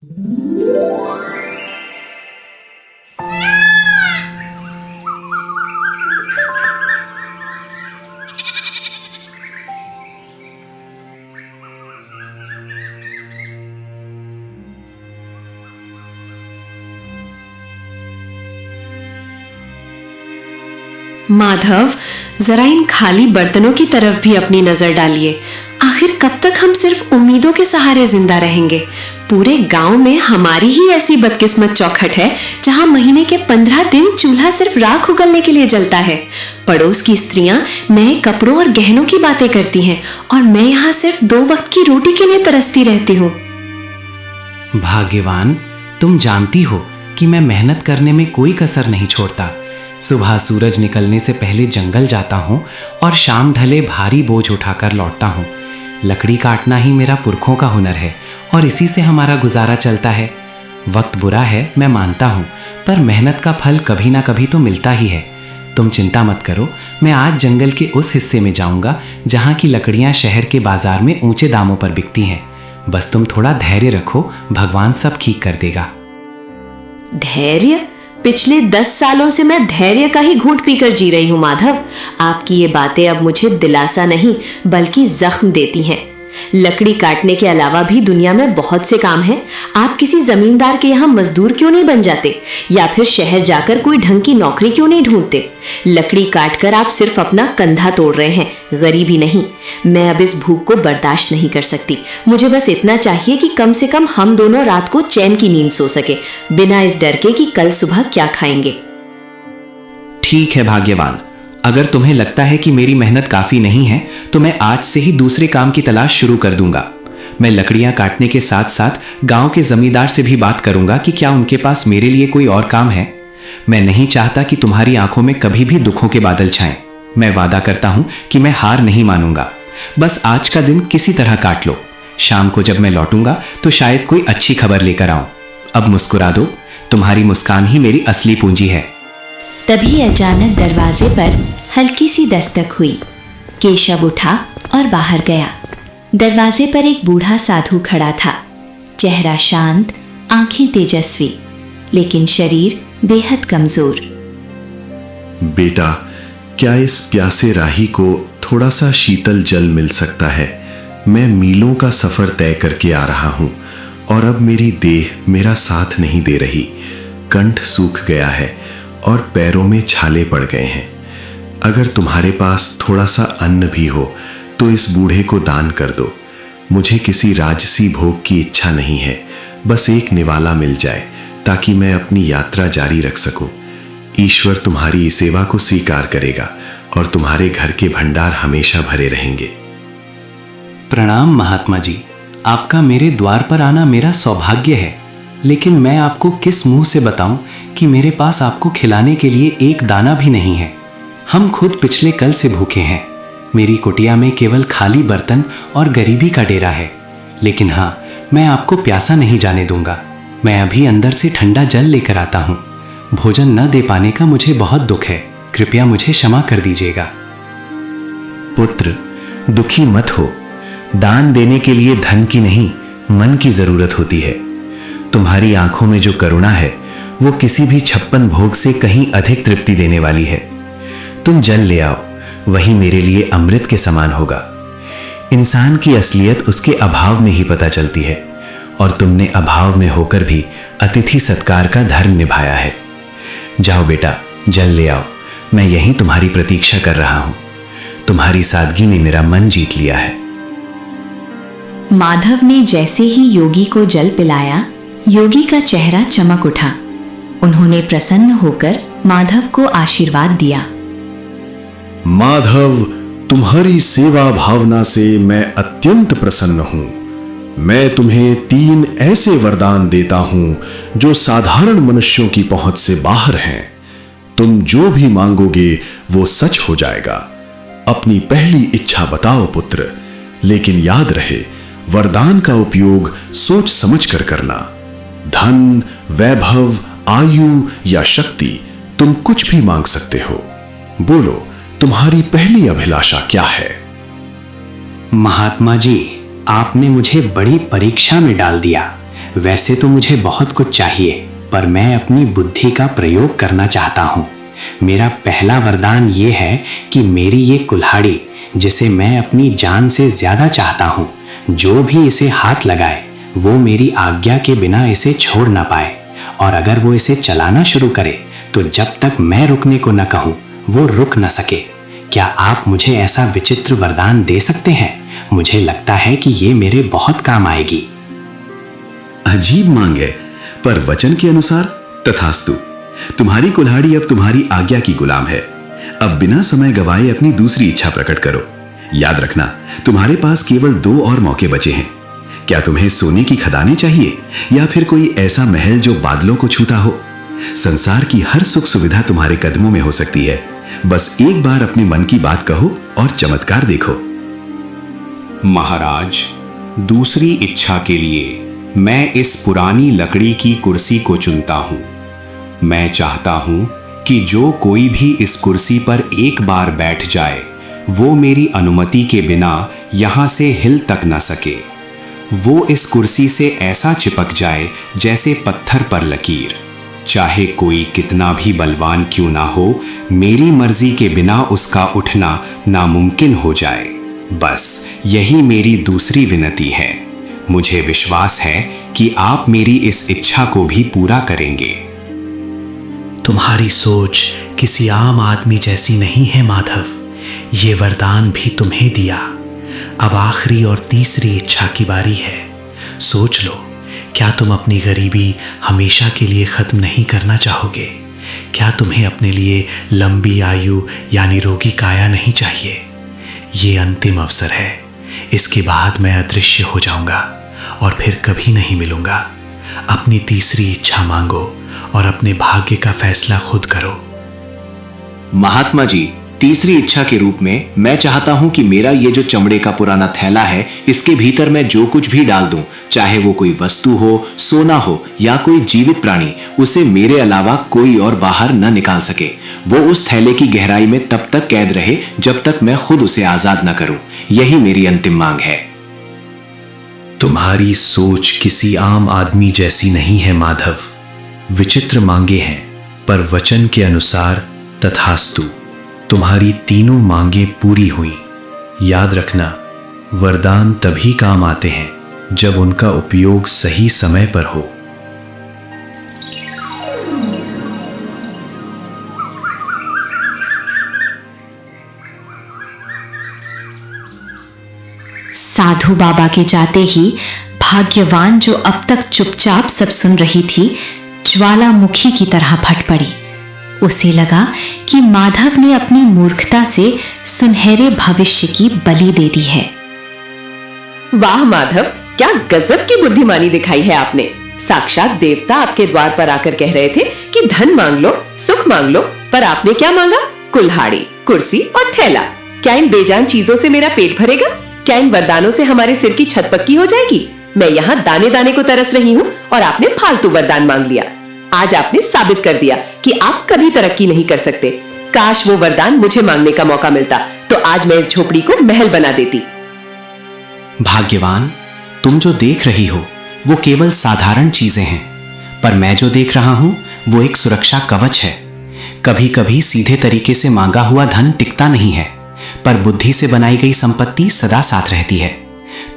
माधव, जरा इन खाली बर्तनों की तरफ भी अपनी नजर डालिए। आखिर कब तक हम सिर्फ उम्मीदों के सहारे जिंदा रहेंगे? पूरे गांव में हमारी ही ऐसी बदकिस्मत चौखट है जहां महीने के 15 दिन चूल्हा सिर्फ राख उगलने के लिए जलता है। पड़ोस की स्त्रियां नए कपड़ों और गहनों की बातें करती हैं और मैं यहाँ सिर्फ 2 वक्त की रोटी के लिए तरसती रहती हूँ। भाग्यवान, तुम जानती हो कि मैं मेहनत करने में कोई कसर नहीं छोड़ता। सुबह सूरज निकलने से पहले जंगल जाता हूँ और शाम ढले भारी बोझ उठाकर लौटता हूँ। लकड़ी काटना ही मेरा पुरखों का हुनर है और इसी से हमारा गुजारा चलता है। वक्त बुरा है, मैं मानता हूँ, पर मेहनत का फल कभी ना कभी तो मिलता ही है। तुम चिंता मत करो, मैं आज जंगल के उस हिस्से में जाऊँगा जहाँ की लकड़ियाँ शहर के बाजार में ऊंचे दामों पर बिकती हैं। बस तुम थोड़ा धैर्य रखो, भगवान सब ठीक कर देगा। धैर्य? पिछले 10 सालों से मैं धैर्य का ही घूंट पीकर जी रही हूँ माधव। आपकी ये बातें अब मुझे दिलासा नहीं बल्कि जख्म देती हैं। लकड़ी काटने के अलावा भी दुनिया में बहुत से काम हैं। आप किसी जमींदार के यहाँ मजदूर क्यों नहीं बन जाते, या फिर शहर जाकर कोई ढंग की नौकरी क्यों नहीं ढूंढते? लकड़ी काटकर आप सिर्फ अपना कंधा तोड़ रहे हैं, गरीबी नहीं। मैं अब इस भूख को बर्दाश्त नहीं कर सकती। मुझे बस इतना चाहिए कि कम से कम हम दोनों रात को चैन की नींद सो सके, बिना इस डर के कि कल सुबह क्या खाएंगे। ठीक है भाग्यवान, अगर तुम्हें लगता है कि मेरी मेहनत काफी नहीं है तो मैं आज से ही दूसरे काम की तलाश शुरू कर दूंगा। मैं लकड़ियां काटने के साथ साथ गांव के जमींदार से भी बात करूंगा कि क्या उनके पास मेरे लिए कोई और काम है। मैं नहीं चाहता कि तुम्हारी आंखों में कभी भी दुखों के बादल छाएं। मैं वादा करता हूं कि मैं हार नहीं मानूंगा। बस आज का दिन किसी तरह काट लो। शाम को जब मैं लौटूंगा तो शायद कोई अच्छी खबर लेकर आऊं। अब मुस्कुरा दो, तुम्हारी मुस्कान ही मेरी असली पूंजी है। तभी अचानक दरवाजे पर हल्की सी दस्तक हुई। केशव उठा और बाहर गया। दरवाजे पर एक बूढ़ा साधु खड़ा था। चेहरा शांत, आंखें तेजस्वी, लेकिन शरीर बेहद कमजोर। बेटा, क्या इस प्यासे राही को थोड़ा सा शीतल जल मिल सकता है? मैं मीलों का सफर तय करके आ रहा हूं और अब मेरी देह मेरा साथ नहीं दे रही। कंठ सूख गया है और पैरों में छाले पड़ गए हैं। अगर तुम्हारे पास थोड़ा सा अन्न भी हो तो इस बूढ़े को दान कर दो। मुझे किसी राजसी भोग की इच्छा नहीं है, बस एक निवाला मिल जाए ताकि मैं अपनी यात्रा जारी रख सकूं। ईश्वर तुम्हारी इस सेवा को स्वीकार करेगा और तुम्हारे घर के भंडार हमेशा भरे रहेंगे। प्रणाम महात्मा जी, आपका मेरे द्वार पर आना मेरा सौभाग्य है, लेकिन मैं आपको किस मुंह से बताऊं कि मेरे पास आपको खिलाने के लिए एक दाना भी नहीं है। हम खुद पिछले कल से भूखे हैं। मेरी कुटिया में केवल खाली बर्तन और गरीबी का डेरा है। लेकिन हाँ, मैं आपको प्यासा नहीं जाने दूंगा। मैं अभी अंदर से ठंडा जल लेकर आता हूँ। भोजन न दे पाने का मुझे बहुत दुख है, कृपया मुझे क्षमा कर दीजिएगा। पुत्र, दुखी मत हो। दान देने के लिए धन की नहीं, मन की जरूरत होती है। तुम्हारी आंखों में जो करुणा है वो किसी भी 56 भोग से कहीं अधिक तृप्ति देने वाली है। तुम जल ले आओ, वही मेरे लिए अमृत के समान होगा। इंसान की असलियत उसके अभाव में ही पता चलती है और तुमने अभाव में होकर भी अतिथि सत्कार का धर्म निभाया है। जाओ बेटा, जल ले आओ। मैं यहीं तुम्हारी प्रतीक्षा कर रहा हूं। तुम्हारी सादगी ने मेरा मन जीत लिया है। माधव ने जैसे ही योगी को जल पिलाया, योगी का चेहरा चमक उठा। उन्होंने प्रसन्न होकर माधव को आशीर्वाद दिया। माधव, तुम्हारी सेवा भावना से मैं अत्यंत प्रसन्न हूं। मैं तुम्हें 3 ऐसे वरदान देता हूं जो साधारण मनुष्यों की पहुंच से बाहर हैं। तुम जो भी मांगोगे वो सच हो जाएगा। अपनी पहली इच्छा बताओ पुत्र, लेकिन याद रहे वरदान का उपयोग सोच समझ कर करना। धन, वैभव, आयु या शक्ति, तुम कुछ भी मांग सकते हो। बोलो, तुम्हारी पहली अभिलाषा क्या है? महात्मा जी, आपने मुझे बड़ी परीक्षा में डाल दिया। वैसे तो मुझे बहुत कुछ चाहिए, पर मैं अपनी बुद्धि का प्रयोग करना चाहता हूँ। मेरा पहला वरदान ये है कि मेरी ये कुल्हाड़ी, जिसे मैं अपनी जान से ज्यादा चाहता हूँ, जो भी इसे हाथ लगाए वो मेरी आज्ञा के बिना इसे छोड़ ना पाए, और अगर वो इसे चलाना शुरू करे तो जब तक मैं रुकने को न कहूँ वो रुक न सके। क्या आप मुझे ऐसा विचित्र वरदान दे सकते हैं? मुझे लगता है कि ये मेरे बहुत काम आएगी। अजीब मांग है, पर वचन के अनुसार तथास्तु। तुम्हारी कुल्हाड़ी अब तुम्हारी आज्ञा की गुलाम है। अब बिना समय गवाए अपनी दूसरी इच्छा प्रकट करो। याद रखना, तुम्हारे पास केवल 2 और मौके बचे हैं। क्या तुम्हें सोने की खदानें चाहिए या फिर कोई ऐसा महल जो बादलों को छूता हो? संसार की हर सुख सुविधा तुम्हारे कदमों में हो सकती है। बस एक बार अपने मन की बात कहो और चमत्कार देखो। महाराज, दूसरी इच्छा के लिए मैं इस पुरानी लकड़ी की कुर्सी को चुनता हूं। मैं चाहता हूं कि जो कोई भी इस कुर्सी पर एक बार बैठ जाए वो मेरी अनुमति के बिना यहां से हिल तक न सके। वो इस कुर्सी से ऐसा चिपक जाए जैसे पत्थर पर लकीर। चाहे कोई कितना भी बलवान क्यों ना हो, मेरी मर्जी के बिना उसका उठना नामुमकिन हो जाए। बस यही मेरी दूसरी विनती है। मुझे विश्वास है कि आप मेरी इस इच्छा को भी पूरा करेंगे। तुम्हारी सोच किसी आम आदमी जैसी नहीं है माधव। ये वरदान भी तुम्हें दिया। अब आखिरी और तीसरी इच्छा की बारी है। सोच लो, क्या तुम अपनी गरीबी हमेशा के लिए खत्म नहीं करना चाहोगे? क्या तुम्हें अपने लिए लंबी आयु यानी रोगी काया नहीं चाहिए? ये अंतिम अवसर है। इसके बाद मैं अदृश्य हो जाऊंगा और फिर कभी नहीं मिलूंगा। अपनी तीसरी इच्छा मांगो और अपने भाग्य का फैसला खुद करो। महात्मा जी, तीसरी इच्छा के रूप में मैं चाहता हूं कि मेरा ये जो चमड़े का पुराना थैला है, इसके भीतर मैं जो कुछ भी डाल दूं, चाहे वो कोई वस्तु हो, सोना हो या कोई जीवित प्राणी, उसे मेरे अलावा कोई और बाहर न निकाल सके। वो उस थैले की गहराई में तब तक कैद रहे जब तक मैं खुद उसे आजाद न करूं। यही मेरी अंतिम मांग है। तुम्हारी सोच किसी आम आदमी जैसी नहीं है माधव। विचित्र मांगे हैं, पर वचन के अनुसार तथास्तु। तुम्हारी तीनों मांगे पूरी हुई। याद रखना, वरदान तभी काम आते हैं जब उनका उपयोग सही समय पर हो। साधु बाबा के जाते ही भाग्यवान, जो अब तक चुपचाप सब सुन रही थी, ज्वालामुखी की तरह फट पड़ी। उसे लगा कि माधव ने अपनी मूर्खता से सुनहरे भविष्य की बलि दे दी है। वाह माधव, क्या गजब की बुद्धिमानी दिखाई है आपने। साक्षात देवता आपके द्वार पर आकर कह रहे थे कि धन मांग लो, सुख मांग लो, पर आपने क्या मांगा? कुल्हाड़ी, कुर्सी और थैला। क्या इन बेजान चीजों से मेरा पेट भरेगा? क्या इन वरदानों से हमारे सिर की छत पक्की हो जाएगी? मैं यहाँ दाने दाने को तरस रही हूँ और आपने फालतू वरदान मांग लिया। आज आपने साबित कर दिया कि आप कभी तरक्की नहीं कर सकते। काश वो वरदान मुझे मांगने का मौका मिलता, तो आज मैं इस झोपड़ी को महल बना देती। भाग्यवान, तुम जो देख रही हो वो केवल साधारण चीजें हैं, पर मैं जो देख रहा हूं वो एक सुरक्षा कवच है। कभी कभी सीधे तरीके से मांगा हुआ धन टिकता नहीं है, पर बुद्धि से बनाई गई संपत्ति सदा साथ रहती है।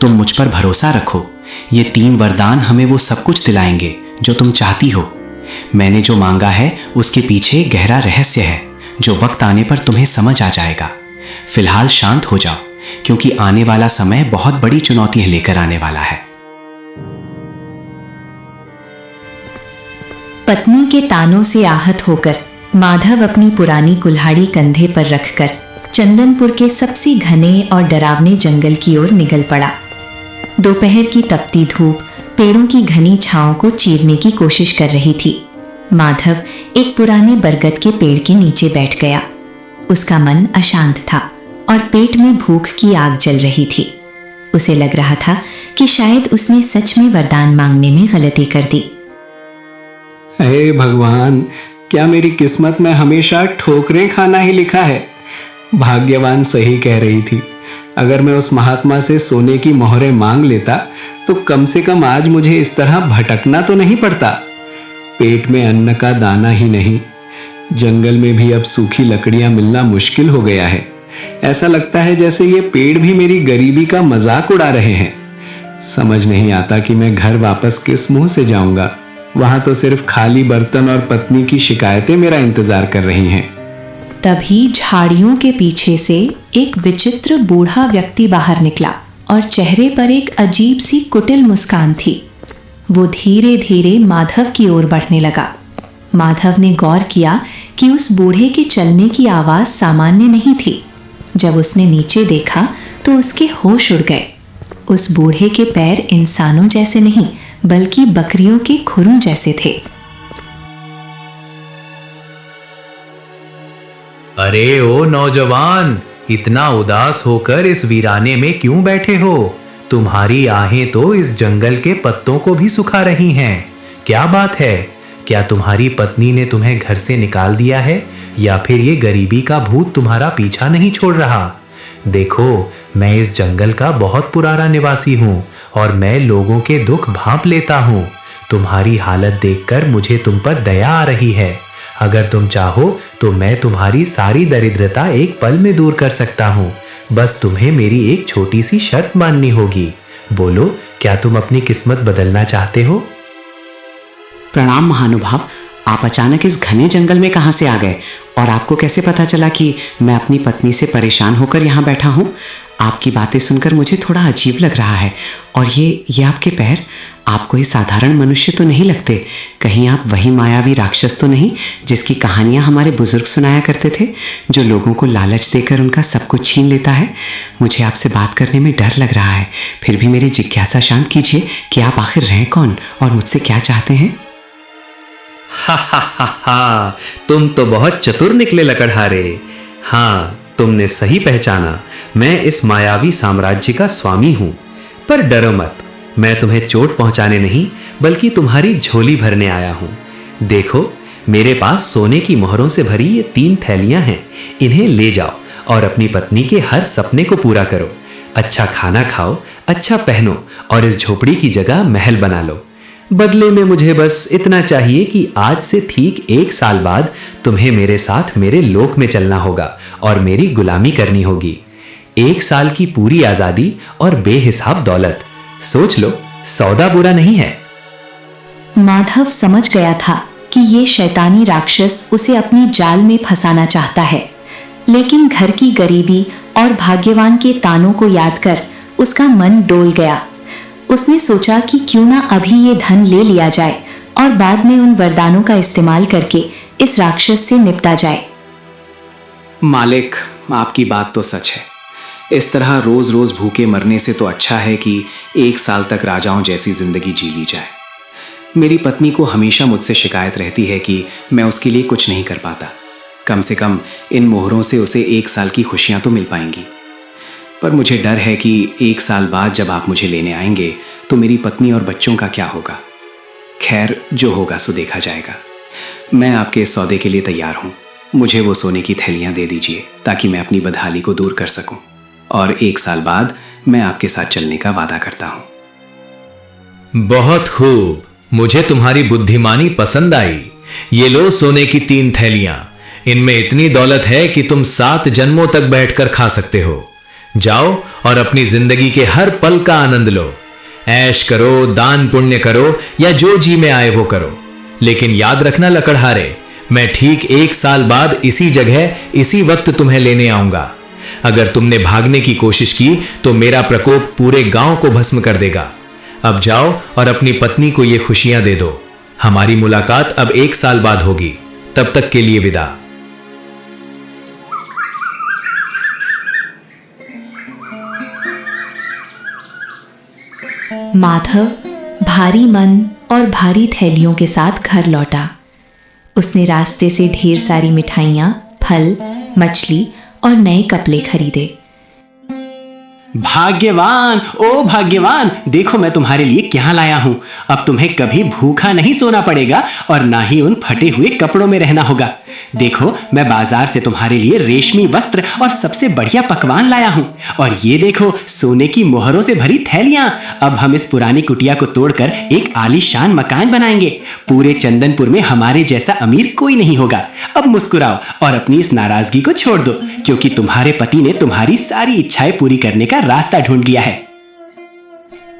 तुम मुझ पर भरोसा रखो। ये 3 वरदान हमें वो सब कुछ दिलाएंगे जो तुम चाहती हो। मैंने जो मांगा है उसके पीछे गहरा रहस्य है जो वक्त आने पर तुम्हें समझ आ जाएगा। फिलहाल शांत हो जाओ, क्योंकि आने वाला समय बहुत बड़ी चुनौतियां लेकर आने वाला है। पत्नी के तानों से आहत होकर माधव अपनी पुरानी कुल्हाड़ी कंधे पर रखकर चंदनपुर के सबसे घने और डरावने जंगल की ओर निकल पड़ा। दोपहर की तपती धूप पेड़ों की घनी छांव को चीरने की कोशिश कर रही थी। माधव एक पुराने बरगद के पेड़ के नीचे बैठ गया। उसका मन अशांत था और पेट में भूख की आग जल रही थी। उसे लग रहा था कि शायद उसने सच में वरदान मांगने में गलती कर दी। हे भगवान, क्या मेरी किस्मत में हमेशा ठोकरें खाना ही लिखा है? भाग्यवान सही कह रही थी। अगर मैं उस महात्मा से सोने की मोहरें मांग लेता तो कम से कम आज मुझे इस तरह भटकना तो नहीं पड़ता। पेट में अन्न का दाना ही नहीं, जंगल में भी अब सूखी लकड़ियां मिलना मुश्किल हो गया है। ऐसा लगता है जैसे ये पेड़ भी मेरी गरीबी का मजाक उड़ा रहे हैं। समझ नहीं आता कि मैं घर वापस किस मुंह से जाऊंगा। वहां तो सिर्फ खाली बर्तन और पत्नी की शिकायतें मेरा इंतजार कर रही हैं। तभी झाड़ियों के पीछे से एक विचित्र बूढ़ा व्यक्ति बाहर निकला और चेहरे पर एक अजीब सी कुटिल मुस्कान थी। वो धीरे धीरे माधव की ओर बढ़ने लगा। माधव ने गौर किया कि उस बूढ़े के चलने की आवाज सामान्य नहीं थी। जब उसने नीचे देखा तो उसके होश उड़ गए। उस बूढ़े के पैर इंसानों जैसे नहीं बल्कि बकरियों के खुरों जैसे थे। अरे ओ नौजवान, इतना उदास होकर इस वीराने में क्यों बैठे हो? तुम्हारी आहें तो इस जंगल के पत्तों को भी सुखा रही हैं। क्या बात है? क्या तुम्हारी पत्नी ने तुम्हें घर से निकाल दिया है या फिर ये गरीबी का भूत तुम्हारा पीछा नहीं छोड़ रहा? देखो, मैं इस जंगल का बहुत पुराना निवासी हूँ और मैं लोगों के दुख भांप लेता हूँ। तुम्हारी हालत देखकर मुझे तुम पर दया आ रही है। अगर तुम चाहो तो मैं तुम्हारी सारी दरिद्रता एक पल में दूर कर सकता हूँ। बस तुम्हें मेरी एक छोटी सी शर्त माननी होगी। बोलो, क्या तुम अपनी किस्मत बदलना चाहते हो? प्रणाम महानुभाव, आप अचानक इस घने जंगल में कहाँ से आ गए और आपको कैसे पता चला कि मैं अपनी पत्नी से परेशान होकर यहाँ बैठा हूँ? आपकी बातें सुनकर मुझे थोड़ा अजीब लग रहा है। और ये आपके पैर, आप कोई साधारण मनुष्य तो नहीं लगते। कहीं आप वही मायावी राक्षस तो नहीं जिसकी कहानियाँ हमारे बुजुर्ग सुनाया करते थे, जो लोगों को लालच देकर उनका सब कुछ छीन लेता है? मुझे आपसे बात करने में डर लग रहा है। फिर भी मेरी जिज्ञासा शांत कीजिए कि आप आखिर हैं कौन और मुझसे क्या चाहते हैं? हा, तुम तो बहुत चतुर निकले लकड़हारे। हाँ, तुमने सही पहचाना। मैं इस मायावी साम्राज्य का स्वामी हूँ। पर डरो मत, मैं तुम्हें चोट पहुंचाने नहीं बल्कि तुम्हारी झोली भरने आया हूँ। देखो, मेरे पास सोने की मोहरों से भरी ये 3 थैलियां हैं। इन्हें ले जाओ और अपनी पत्नी के हर सपने को पूरा करो। अच्छा खाना खाओ, अच्छा पहनो और इस झोपड़ी की जगह महल बना लो। बदले में मुझे बस इतना चाहिए कि आज से ठीक 1 साल बाद तुम्हें मेरे साथ मेरे लोक में चलना होगा और मेरी गुलामी करनी होगी। 1 साल की पूरी आजादी और बेहिसाब दौलत। सोच लो, सौदा बुरा नहीं है। माधव समझ गया था कि ये शैतानी राक्षस उसे अपनी जाल में फंसाना चाहता है, लेकिन घर की गरीबी और भाग्यवान के तानों को याद कर उसका मन डोल गया। उसने सोचा कि क्यों ना अभी ये धन ले लिया जाए और बाद में उन वरदानों का इस्तेमाल करके इस राक्षस से निपटा जाए। मालिक, आपकी बात तो सच है। इस तरह रोज रोज भूखे मरने से तो अच्छा है कि 1 साल तक राजाओं जैसी जिंदगी जी ली जाए। मेरी पत्नी को हमेशा मुझसे शिकायत रहती है कि मैं उसके लिए कुछ नहीं कर पाता। कम से कम इन मोहरों से उसे 1 साल की खुशियां तो मिल पाएंगी। पर मुझे डर है कि 1 साल बाद जब आप मुझे लेने आएंगे तो मेरी पत्नी और बच्चों का क्या होगा। खैर, जो होगा सो देखा जाएगा। मैं आपके इस सौदे के लिए तैयार हूँ। मुझे वो सोने की थैलियाँ दे दीजिए ताकि मैं अपनी बदहाली को दूर कर सकूं, और 1 साल बाद मैं आपके साथ चलने का वादा करता हूँ। बहुत खूब, मुझे तुम्हारी बुद्धिमानी पसंद आई। ये लो सोने की 3 थैलियां। इनमें इतनी दौलत है कि तुम 7 जन्मों तक बैठकर खा सकते हो। जाओ और अपनी जिंदगी के हर पल का आनंद लो। ऐश करो, दान पुण्य करो या जो जी में आए वो करो। लेकिन याद रखना लकड़हारे, मैं ठीक 1 साल बाद इसी जगह इसी वक्त तुम्हें लेने आऊंगा। अगर तुमने भागने की कोशिश की तो मेरा प्रकोप पूरे गांव को भस्म कर देगा। अब जाओ और अपनी पत्नी को ये खुशियां दे दो। हमारी मुलाकात अब 1 साल बाद होगी। तब तक के लिए विदा। माधव भारी मन और भारी थैलियों के साथ घर लौटा। उसने रास्ते से ढेर सारी मिठाइयाँ, फल, मछली और नए कपड़े खरीदे। भाग्यवान, ओ भाग्यवान, देखो मैं तुम्हारे लिए क्या लाया हूं। अब तुम्हें कभी भूखा नहीं सोना पड़ेगा और ना ही उन फटे हुए कपड़ों में रहना होगा। देखो मैं बाजार से तुम्हारे लिए रेशमी वस्त्र और सबसे बढ़िया पकवान लाया हूं। और ये देखो सोने की मोहरों से भरी थैलियां। अब हम इस पुरानी कुटिया को तोड़कर एक आलीशान मकान बनाएंगे। पूरे चंदनपुर में हमारे जैसा अमीर कोई नहीं होगा। अब मुस्कुराओ और अपनी इस नाराजगी को छोड़ दो, क्योंकि तुम्हारे पति ने तुम्हारी सारी इच्छाएं पूरी करने का रास्ता ढूंढ लिया है।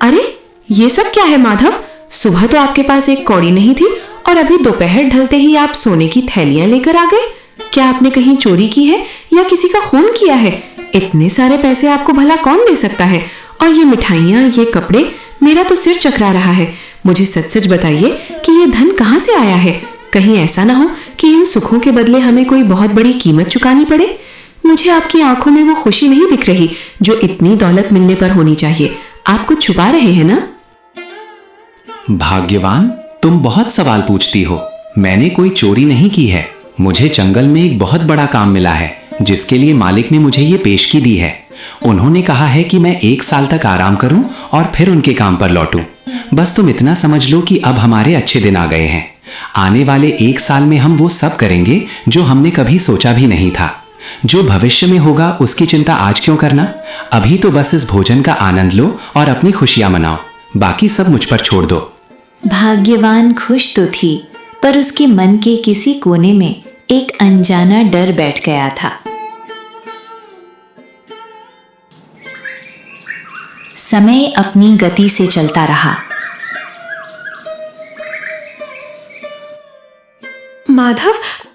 अरे ये सब क्या है माधव? सुबह तो आपके पास एक कौड़ी नहीं थी और अभी दोपहर ढलते ही आप सोने की थैलियां लेकर आ गए। क्या आपने कहीं चोरी की है या किसी का खून किया है? इतने सारे पैसे आपको भला कौन दे सकता है? और ये मिठाइयां, ये कपड़े, मेरा तो सिर चकरा रहा है। मुझे सच सच बताइए कि ये धन कहाँ से आया है? कहीं ऐसा ना हो कि इन सुखों के बदले हमें कोई बहुत बड़ी कीमत चुकानी पड़े। मुझे आपकी आंखों में वो खुशी नहीं दिख रही जो इतनी दौलत मिलने पर होनी चाहिए। आप कुछ छुपा रहे हैं ना? भाग्यवान, तुम बहुत सवाल पूछती हो। मैंने कोई चोरी नहीं की है। मुझे जंगल में एक बहुत बड़ा काम मिला है जिसके लिए मालिक ने मुझे ये पेशगी दी है। उन्होंने कहा है कि मैं 1 साल तक आराम करूं और फिर उनके काम पर लौटूं। बस तुम इतना समझ लो कि अब हमारे अच्छे दिन आ गए हैं। आने वाले 1 साल में हम वो सब करेंगे जो हमने कभी सोचा भी नहीं था। जो भविष्य में होगा उसकी चिंता आज क्यों करना? अभी तो बस इस भोजन का आनंद लो और अपनी खुशियां मनाओ। बाकी सब मुझ पर छोड़ दो। भाग्यवान खुश तो थी, पर उसके मन के किसी कोने में एक अनजाना डर बैठ गया था। समय अपनी गति से चलता रहा। माधव,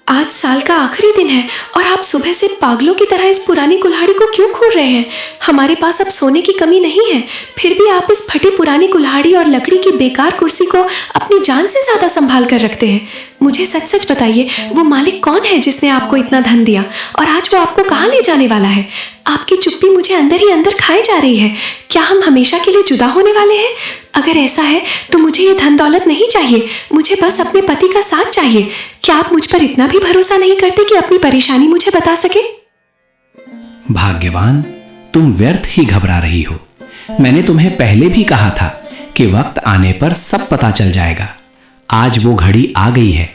आज साल का आखिरी दिन है और आप सुबह से पागलों की तरह इस पुरानी कुल्हाड़ी को क्यों घूर रहे हैं? हमारे पास अब सोने की कमी नहीं है, फिर भी आप इस फटी पुरानी कुल्हाड़ी और लकड़ी की बेकार कुर्सी को अपनी जान से ज्यादा संभाल कर रखते हैं। मुझे सच सच बताइए, वो मालिक कौन है जिसने आपको इतना धन दिया और आज वो आपको कहाँ ले जाने वाला है? आपकी चुप्पी मुझे अंदर ही अंदर खाए जा रही है। क्या हम हमेशा के लिए जुदा होने वाले हैं? अगर ऐसा है तो मुझे ये धन दौलत नहीं चाहिए, मुझे बस अपने पति का साथ चाहिए। क्या आप मुझ पर इतना भी भरोसा नहीं करते कि अपनी परेशानी मुझे बता सके? भाग्यवान, तुम व्यर्थ ही घबरा रही हो। मैंने तुम्हें पहले भी कहा था कि वक्त आने पर सब पता चल जाएगा। आज वो घड़ी आ गई है।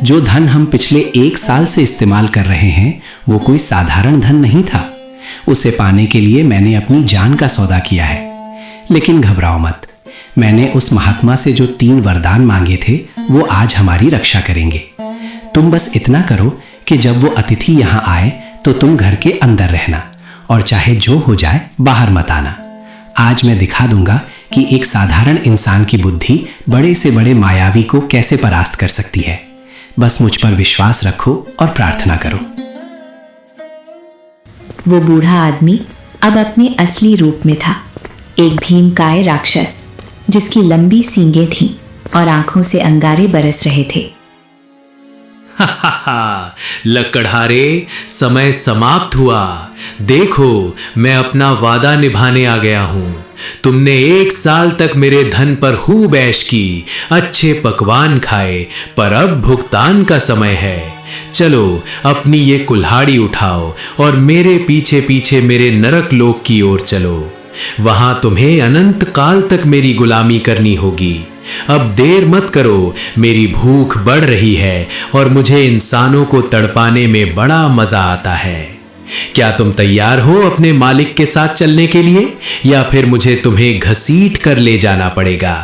जो धन हम पिछले 1 साल से इस्तेमाल कर रहे हैं वो कोई साधारण धन नहीं था। उसे पाने के लिए मैंने अपनी जान का सौदा किया है। लेकिन घबराओ मत, मैंने उस महात्मा से जो 3 वरदान मांगे थे वो आज हमारी रक्षा करेंगे। तुम बस इतना करो कि जब वो अतिथि यहाँ आए तो तुम घर के अंदर रहना और चाहे जो हो जाए बाहर मत आना। आज मैं दिखा दूंगा कि एक साधारण इंसान की बुद्धि बड़े से बड़े मायावी को कैसे परास्त कर सकती है। बस मुझ पर विश्वास रखो और प्रार्थना करो। वो बूढ़ा आदमी अब अपने असली रूप में था, एक भीमकाय राक्षस जिसकी लंबी सींगें थीं और आंखों से अंगारे बरस रहे थे। लकड़हारे, समय समाप्त हुआ। देखो, मैं अपना वादा निभाने आ गया हूं। तुमने 1 साल तक मेरे धन पर खूब ऐश की, अच्छे पकवान खाए, पर अब भुगतान का समय है। चलो अपनी ये कुल्हाड़ी उठाओ और मेरे पीछे पीछे मेरे नरक लोक की ओर चलो। वहां तुम्हें अनंत काल तक मेरी गुलामी करनी होगी। अब देर मत करो, मेरी भूख बढ़ रही है और मुझे इंसानों को तड़पाने में बड़ा मजा आता है। क्या तुम तैयार हो अपने मालिक के साथ चलने के लिए, या फिर मुझे तुम्हें घसीट कर ले जाना पड़ेगा?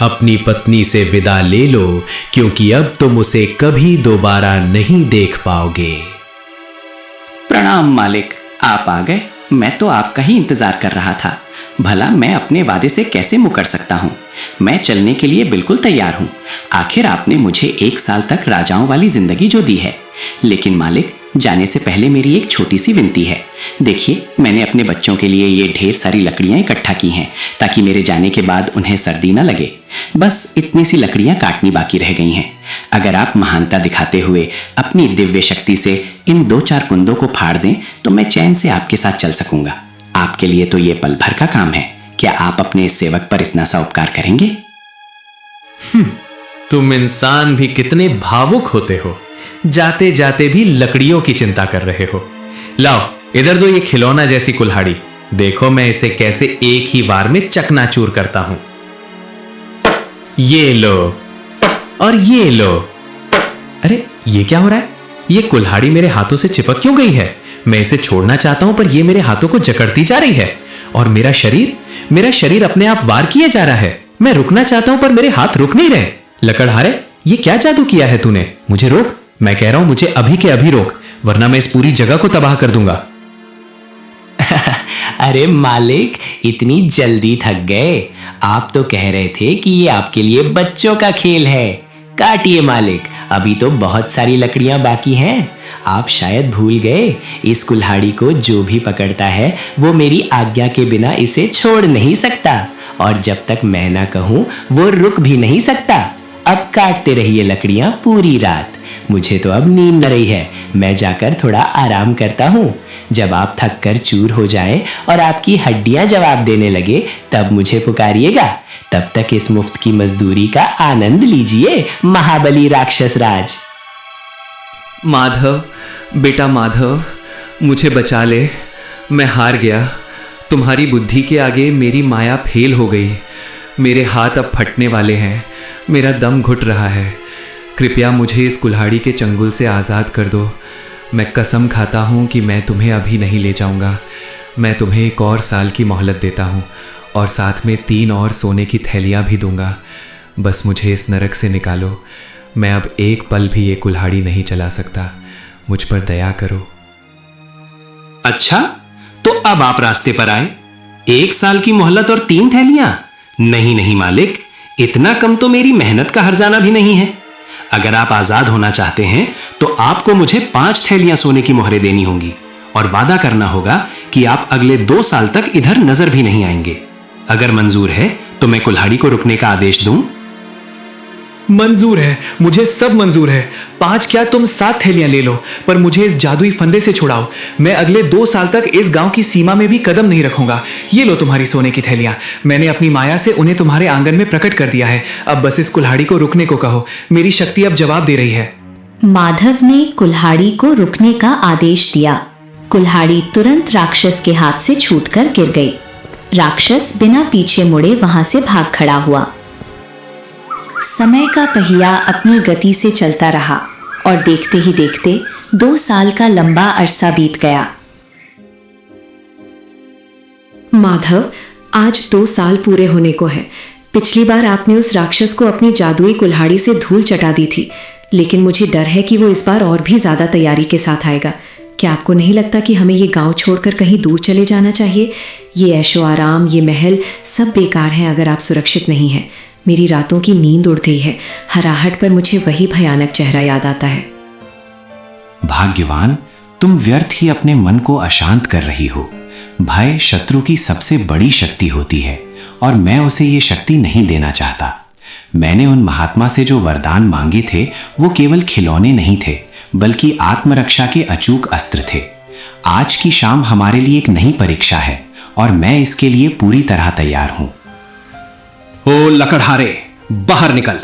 अपनी पत्नी से विदा ले लो, क्योंकि अब तुम उसे कभी दोबारा नहीं देख पाओगे। प्रणाम मालिक, आप आ गए। मैं तो आपका ही इंतजार कर रहा था। भला मैं अपने वादे से कैसे मुकर सकता हूँ? मैं चलने के लिए बिल्कुल तैयार हूँ। आखिर आपने मुझे 1 साल तक राजाओं वाली जिंदगी जो दी है। लेकिन मालिक, जाने से पहले मेरी एक छोटी सी विनती है। देखिए, मैंने अपने बच्चों के लिए ये ढेर सारी लकड़ियाँ इकट्ठा की हैं ताकि मेरे जाने के बाद उन्हें सर्दी न लगे। बस इतनी सी लकड़ियाँ काटनी बाकी रह गई हैं। अगर आप महानता दिखाते हुए अपनी दिव्य शक्ति से इन 2-4 कुंदों को फाड़ दें तो मैं चैन से आपके साथ चल सकूंगा। आपके लिए तो ये पल भर का काम है। क्या आप अपने सेवक पर इतना सा उपकार करेंगे? तुम इंसान भी कितने भावुक होते हो, जाते जाते भी लकड़ियों की चिंता कर रहे हो। लाओ इधर दो ये खिलौना जैसी कुल्हाड़ी, देखो मैं इसे कैसे एक ही बार में चकनाचूर करता हूं। ये लो और ये लो। अरे ये क्या हो रहा है? ये कुल्हाड़ी मेरे हाथों से चिपक क्यों गई है? मैं इसे छोड़ना चाहता हूं पर ये मेरे हाथों को जकड़ती जा रही है। और मेरा शरीर अपने आप वार किए जा रहा है। मैं रुकना चाहता हूं पर मेरे हाथ रुक नहीं रहे। लकड़हारे, ये क्या जादू किया है तूने? मुझे रोक, मैं कह रहा हूं मुझे अभी के अभी रोक, वरना मैं इस पूरी जगह को तबाह कर दूंगा। अरे मालिक, इतनी जल्दी थक गए? आप तो कह रहे थे कि ये आपके लिए बच्चों का खेल है। काटिए मालिक, अभी तो बहुत सारी लकड़ियां बाकी हैं। आप शायद भूल गए, इस कुल्हाड़ी को जो भी पकड़ता है वो मेरी आज्ञा के बिना इसे छोड़ नहीं सकता, और जब तक मैं ना कहूं वो रुक भी नहीं सकता। अब काटते रहिए लकड़ियां पूरी रात। मुझे तो अब नींद न रही है, मैं जाकर थोड़ा आराम करता हूँ। जब आप थक कर चूर हो जाएं और आपकी हड्डियां जवाब देने लगे तब मुझे पुकारिएगा। तब तक इस मुफ्त की मजदूरी का आनंद लीजिए, महाबली राक्षस राज। माधव, बेटा माधव, मुझे बचा ले, मैं हार गया। तुम्हारी बुद्धि के आगे मेरी माया फेल हो गई। मेरे हाथ अब फटने वाले हैं, मेरा दम घुट रहा है। कृपया मुझे इस कुल्हाड़ी के चंगुल से आज़ाद कर दो। मैं कसम खाता हूँ कि मैं तुम्हें अभी नहीं ले जाऊँगा। मैं तुम्हें 1 और साल की मोहलत देता हूँ और साथ में 3 और सोने की थैलियाँ भी दूंगा। बस मुझे इस नरक से निकालो। मैं अब एक पल भी ये कुल्हाड़ी नहीं चला सकता। मुझ पर दया करो। अच्छा, तो अब आप रास्ते पर आए। 1 साल की मोहलत और 3 थैलियां? नहीं नहीं मालिक, इतना कम तो मेरी मेहनत का हर्जाना भी नहीं है। अगर आप आजाद होना चाहते हैं तो आपको मुझे 5 थैलियां सोने की मोहरें देनी होंगी और वादा करना होगा कि आप अगले 2 साल तक इधर नजर भी नहीं आएंगे। अगर मंजूर है तो मैं कुल्हाड़ी को रुकने का आदेश दूं। मंजूर है, मुझे सब मंजूर है। 5 क्या तुम 7 थैलियां ले लो, पर मुझे इस जादुई फंदे से छुड़ाओ। मैं अगले 2 साल तक इस गांव की सीमा में भी कदम नहीं रखूंगा। ये लो तुम्हारी सोने की थैलियां। मैंने अपनी माया से उन्हें तुम्हारे आंगन में प्रकट कर दिया है। अब बस इस कुल्हाड़ी को रुकने को कहो। मेरी शक्ति अब जवाब दे रही है। माधव ने कुल्हाड़ी को रुकने का आदेश दिया। कुल्हाड़ी तुरंत राक्षस के हाथ से छूटकर गिर गई। राक्षस बिना पीछे मुड़े वहां से भाग खड़ा हुआ। समय का पहिया अपनी गति से चलता रहा और देखते ही देखते 2 साल का लंबा अरसा बीत गया। माधव, आज 2 साल पूरे होने को है। पिछली बार आपने उस राक्षस को अपनी जादुई कुल्हाड़ी से धूल चटा दी थी, लेकिन मुझे डर है कि वो इस बार और भी ज्यादा तैयारी के साथ आएगा। क्या आपको नहीं लगता कि हमें ये गांव छोड़कर कहीं दूर चले जाना चाहिए? ये ऐशो आराम, ये महल सब बेकार हैं अगर आप सुरक्षित नहीं हैं। मेरी रातों की नींद उड़ गई है। हराहट पर मुझे वही भयानक चेहरा याद आता है। भाग्यवान, तुम व्यर्थ ही अपने मन को अशांत कर रही हो। भय शत्रु की सबसे बड़ी शक्ति होती है और मैं उसे ये शक्ति नहीं देना चाहता। मैंने उन महात्मा से जो वरदान मांगे थे वो केवल खिलौने नहीं थे, बल्कि आत्मरक्षा के अचूक अस्त्र थे। आज की शाम हमारे लिए एक नई परीक्षा है और मैं इसके लिए पूरी तरह तैयार हूं। ओ लकड़हारे, बाहर निकल।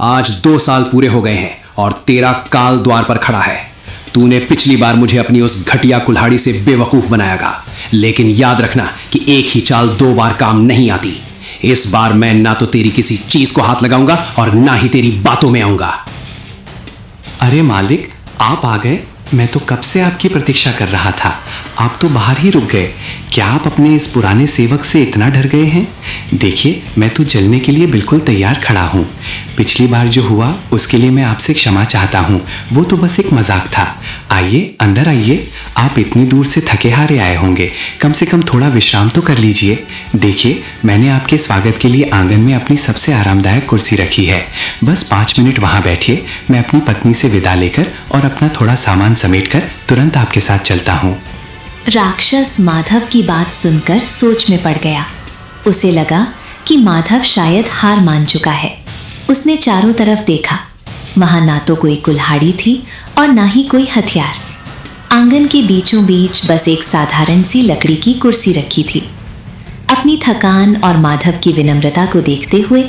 आज 2 साल पूरे हो गए हैं और तेरा काल द्वार पर खड़ा है। तूने पिछली बार मुझे अपनी उस घटिया कुल्हाड़ी से बेवकूफ बनायागा, लेकिन याद रखना कि एक ही चाल 2 बार काम नहीं आती। इस बार मैं ना तो तेरी किसी चीज को हाथ लगाऊंगा और ना ही तेरी बातों में आऊंगा। अरे मालिक, आप आ गए। मैं तो कब से आपकी प्रतीक्षा कर रहा था। आप तो बाहर ही रुक गए। क्या आप अपने इस पुराने सेवक से इतना डर गए हैं? देखिए, मैं तो जलने के लिए बिल्कुल तैयार खड़ा हूँ। पिछली बार जो हुआ उसके लिए मैं आपसे क्षमा चाहता हूँ। वो तो बस एक मजाक था। आइए, अंदर आइए। आप इतनी दूर से थके हारे आए होंगे, कम से कम थोड़ा विश्राम तो कर लीजिए। देखिए, मैंने आपके स्वागत के लिए आंगन में अपनी सबसे आरामदायक कुर्सी रखी है। बस 5 मिनट वहाँ बैठिए। मैं अपनी पत्नी से विदा लेकर और अपना थोड़ा सामान समेटकर तुरंत आपके साथ चलता हूँ। राक्षस माधव की बात सुनकर सोच में पड़ गया। उसे लगा कि माधव शायद हार मान चुका है। उसने चारों तरफ देखा। वहां ना तो कोई कुल्हाड़ी थी और ना ही कोई हथियार। आंगन के बीचों बीच बस एक साधारण सी लकड़ी की कुर्सी रखी थी। अपनी थकान और माधव की विनम्रता को देखते हुए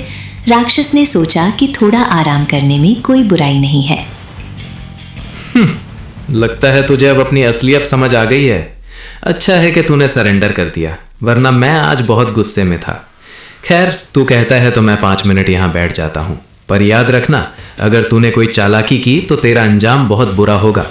राक्षस ने सोचा कि थोड़ा आराम करने में कोई बुराई नहीं है। लगता है तुझे अब अपनी असलियत समझ आ गई है। अच्छा है कि तूने सरेंडर कर दिया। वरना मैं आज बहुत गुस्से में था। खैर, तू कहता है तो मैं 5 मिनट यहाँ बैठ जाता हूँ, पर याद रखना, अगर तूने कोई चालाकी की तो तेरा अंजाम बहुत बुरा होगा।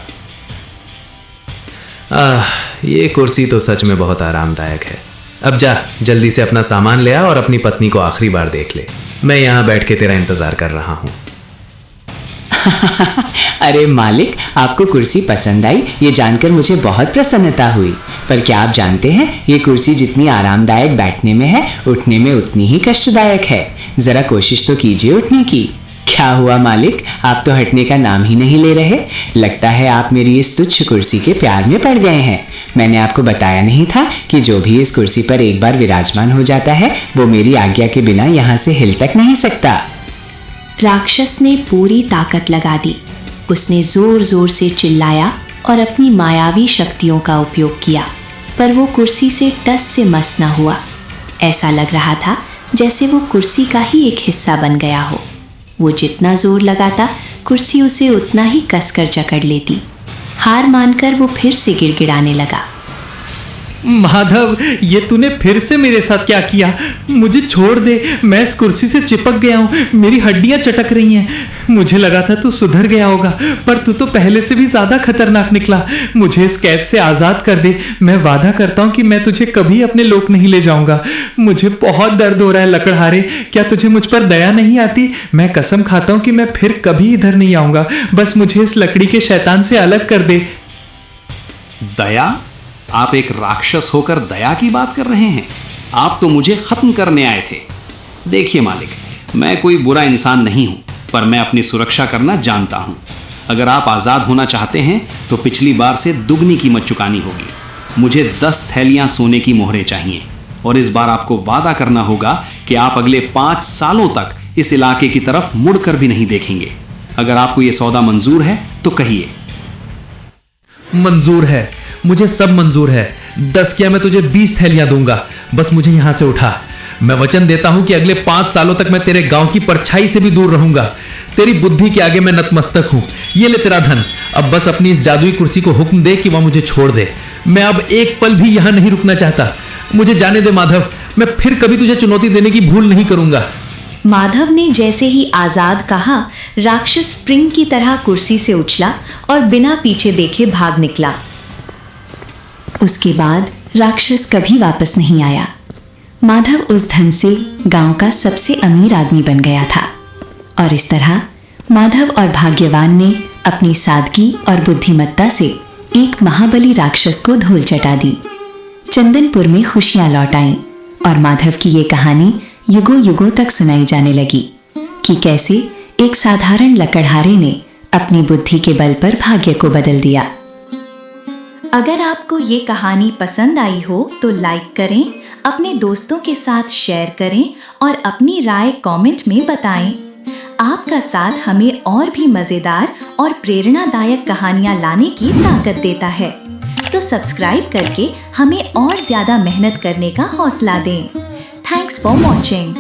ये कुर्सी तो सच में बहुत आरामदायक है। अब जा, जल्दी से अपना सामान ले आ और अपनी पत्नी को आखिरी बार देख ले। मैं यहाँ बैठ के तेरा इंतजार कर रहा हूँ। अरे मालिक, आपको कुर्सी पसंद आई ये जानकर मुझे बहुत प्रसन्नता हुई। पर क्या आप जानते हैं, ये कुर्सी जितनी आरामदायक बैठने में है, उठने में उतनी ही कष्टदायक है। जरा कोशिश तो कीजिए उठने की। क्या हुआ मालिक, आप तो हटने का नाम ही नहीं ले रहे। लगता है आप मेरी इस तुच्छ कुर्सी के प्यार में पड़ गए हैं। मैंने आपको बताया नहीं था कि जो भी इस कुर्सी पर एक बार विराजमान हो जाता है, वो मेरी आज्ञा के बिना यहाँ से हिल तक नहीं सकता। राक्षस ने पूरी ताकत लगा दी। उसने जोर जोर से चिल्लाया और अपनी मायावी शक्तियों का उपयोग किया, पर वो कुर्सी से टस से मस न हुआ। ऐसा लग रहा था जैसे वो कुर्सी का ही एक हिस्सा बन गया हो। वो जितना जोर लगाता, कुर्सी उसे उतना ही कसकर जकड़ लेती। हार मानकर वो फिर से गिड़गिड़ाने लगा। माधव, ये तूने फिर से मेरे साथ क्या किया? मुझे छोड़ दे, मैं इस कुर्सी से चिपक गया हूँ, मेरी हड्डियाँ चटक रही हैं। मुझे लगा था तू सुधर गया होगा, पर तू तो पहले से भी ज्यादा खतरनाक निकला। मुझे इस कैद से आजाद कर दे। मैं वादा करता हूँ कि मैं तुझे कभी अपने लोक नहीं ले जाऊंगा। मुझे बहुत दर्द हो रहा है लकड़हारे, क्या तुझे मुझ पर दया नहीं आती? मैं कसम खाता हूँ कि मैं फिर कभी इधर नहीं आऊंगा। बस मुझे इस लकड़ी के शैतान से अलग कर दे। दया? आप एक राक्षस होकर दया की बात कर रहे हैं? आप तो मुझे खत्म करने आए थे। देखिए मालिक, मैं कोई बुरा इंसान नहीं हूं, पर मैं अपनी सुरक्षा करना जानता हूं। अगर आप आज़ाद होना चाहते हैं तो पिछली बार से दुगनी कीमत चुकानी होगी। मुझे 10 थैलियां सोने की मोहरें चाहिए, और इस बार आपको वादा करना होगा कि आप अगले 5 सालों तक इस इलाके की तरफ मुड़कर भी नहीं देखेंगे। अगर आपको यह सौदा मंजूर है तो कहिए। मंजूर है, मुझे सब मंजूर है। 10 क्या, मैं तुझे 20 थैलियां दूंगा। बस मुझे यहां से उठा। मैं वचन देता हूं कि अगले 5 सालों तक मैं तेरे गांव की परछाई से भी दूर रहूंगा। तेरी बुद्धि के आगे मैं नतमस्तक हूं। ये ले तेरा धन। अब बस अपनी इस जादुई कुर्सी को हुक्म दे कि वह मुझे छोड़ दे। मैं अब एक पल भी यहां नहीं रुकना चाहता। मुझे जाने दे माधव, मैं फिर कभी तुझे चुनौती देने की भूल नहीं करूंगा। माधव ने जैसे ही आजाद कहा, राक्षस स्प्रिंग की तरह कुर्सी से उछला और बिना पीछे देखे भाग निकला। उसके बाद राक्षस कभी वापस नहीं आया। माधव उस धन से गांव का सबसे अमीर आदमी बन गया था, और इस तरह माधव और भाग्यवान ने अपनी सादगी और बुद्धिमत्ता से एक महाबली राक्षस को धूल चटा दी। चंदनपुर में खुशियां लौट आईं और माधव की ये कहानी युगों युगों तक सुनाई जाने लगी कि कैसे एक साधारण लकड़हारे ने अपनी बुद्धि के बल पर भाग्य को बदल दिया। अगर आपको ये कहानी पसंद आई हो तो लाइक करें, अपने दोस्तों के साथ शेयर करें और अपनी राय कमेंट में बताएं। आपका साथ हमें और भी मज़ेदार और प्रेरणादायक कहानियाँ लाने की ताकत देता है। तो सब्सक्राइब करके हमें और ज़्यादा मेहनत करने का हौसला दें। Thanks for watching.